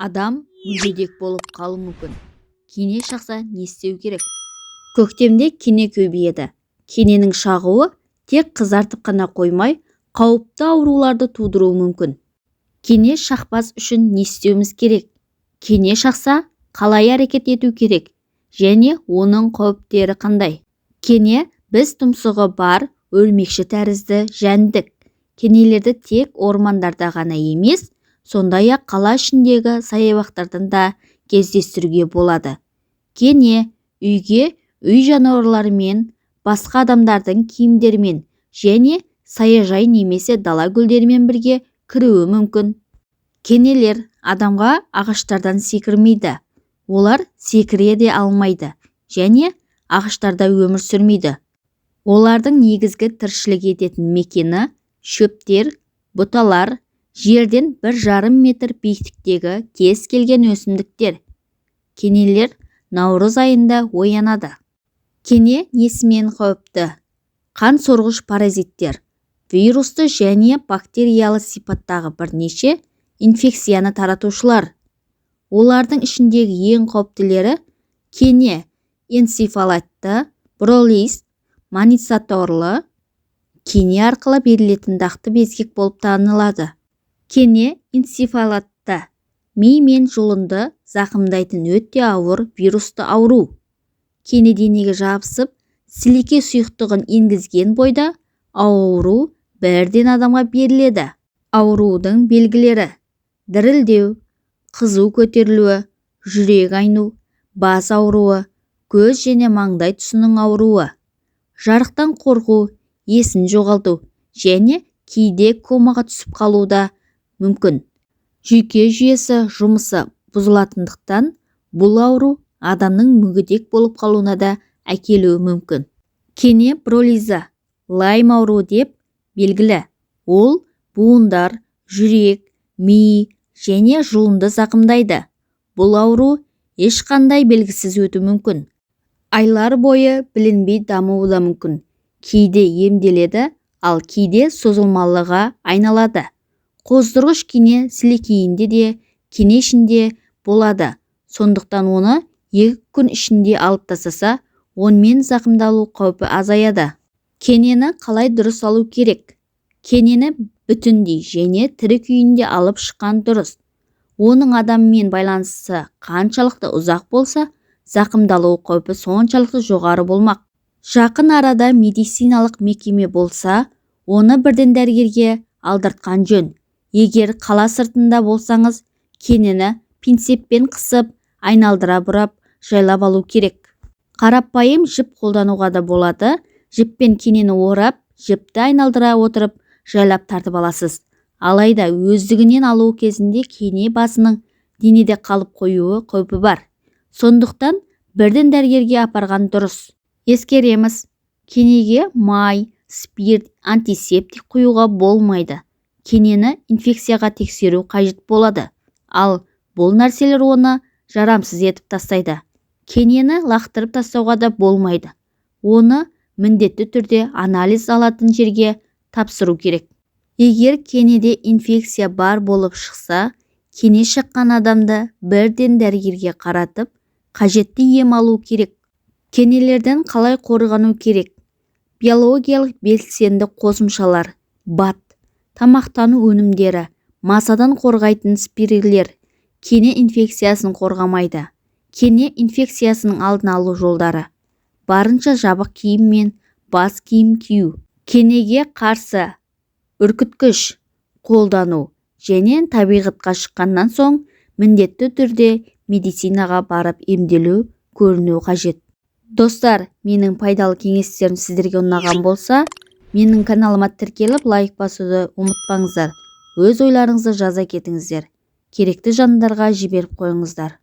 Адам мүгедек болып қалуы мүмкін. Кене шақса не істеу керек? Көктемде кене көбейеді. Кененің шағуы тек қызартып қана қоймай, қауіпті ауруларды тудыруы мүмкін. Кене шақпас үшін не істеуіміз керек? Кене шақса қалай әрекет ету керек? Және оның қауіптері қандай? Кене біз тұмсығы бар, өлмекші тәрізді жәндік. Кенелерді тек ормандарда ғана емес, сондай-ақ қала ішіндегі саябақтардан да кездестіруге болады. Кене үйге үй жануарларымен, басқа адамдардың киімдерімен және саяжай немесе дала гүлдерімен бірге кіруі мүмкін. Кенелер адамға ағаштардан секірмейді. Олар секіре де алмайды және ағаштарда өмір сүрмейді. Олардың негізгі тіршілік ететін мекені шөптер, бұталар, жерден 1,5 метр биіктіктегі кез келген өсімдіктер. Кенелер наурыз айында оянады. Кене несімен қауіпті? Қан сорғыш паразиттер, вирусты және бактериялы сипаттағы бірнеше инфекцияны таратушылар. Олардың ішіндегі ең қауіптілері кене энцефалитті, бролист, маницаторлы, кене арқылы берілетін дақты безгек болып танылады. Кене энцефалитті ми мен жұлынды зақымдайтын өте ауыр вирусты ауру. Кене денеге жабысып, сілекей сұйықтығын енгізген бойда ауру бірден адамға беріледі. Аурудың белгілері: дірілдеу, қызу көтерілуі, жүрек айну, бас ауруы, көз және маңдай тұсының ауруы, жарықтан қорқу, есін жоғалту және кейде комаға түсіп қалуы да мүмкін. Жүйке жүйесі жұмысы бұзылатындықтан бұл ауру адамның мүгедек болып қалуына да әкелуі мүмкін. Кене бролиза, лайм ауруы деп белгілі. Ол буындар, жүрек, ми және жұлынды зақымдайды. Бұл ауру ешқандай белгісіз өтуі мүмкін. Айлар бойы білінбей дамуы да мүмкін. Кейде емделеді, ал кейде созылмалыға айналады. Қоздырғыш кене сілекейінде де, кене ішінде болады. Сондықтан оны 2 күн ішінде алып тастаса, онымен зақымдалу қаупі азаяды. Кенені қалай дұрыс алу керек? Кенені бүтіндей және тірі күйінде алып шыққан дұрыс. Оның адаммен байланысы қаншалықты ұзақ болса, зақымдалу қаупі соншалықты жоғары болмақ. Жақын арада медициналық мекеме болса, оны бірден дәрігерге алдыртқан жөн. Егер қала сыртында болсаңыз, кенені пинцетпен қысып, айналдыра бұрап, жайлап алу керек. Қарапайым жіп қолдануға да болады. Жіппен кенені орап, жіпті айналдыра отырып, жайлап тартып аласыз. Алайда өздігінен алу кезінде кене басының денеде қалып қоюы қаупі бар. Сондықтан бірден дәрігерге апарған дұрыс. Ескереміз, кенеге май, спирт, антисептик құюға болмайды. Кенені инфекцияға тексеру қажет болады. Ал бұл нәрселер оны жарамсыз етіп тастайды. Кенені лақтырып тастауға да болмайды. Оны міндетті түрде анализ алатын жерге тапсыру керек. Егер кенеде инфекция бар болып шықса, кене шыққан адамды бірден дәрігерге қаратып, қажетті ем алу керек. Кенелерден қалай қорғану керек? Биологиялық белсенді қосымшалар, бат, тамақтану өнімдері, масадан қорғайтын спиралер кене инфекциясын қорғамайды. Кене инфекциясының алдын алу жолдары: барынша жабық киім мен бас киім кию, кенеге қарсы үркіткіш қолдану және табиғатқа шыққаннан соң міндетті түрде медицинаға барып емделу көріну қажет. Достар, менің пайдалы кеңестерім сіздерге ұнаған болса, менің каналыма тіркеліп лайк басуды ұмытпаңыздар. Өз ойларыңызды жаза кетіңіздер. Керекті жандарға жіберіп қойыңыздар.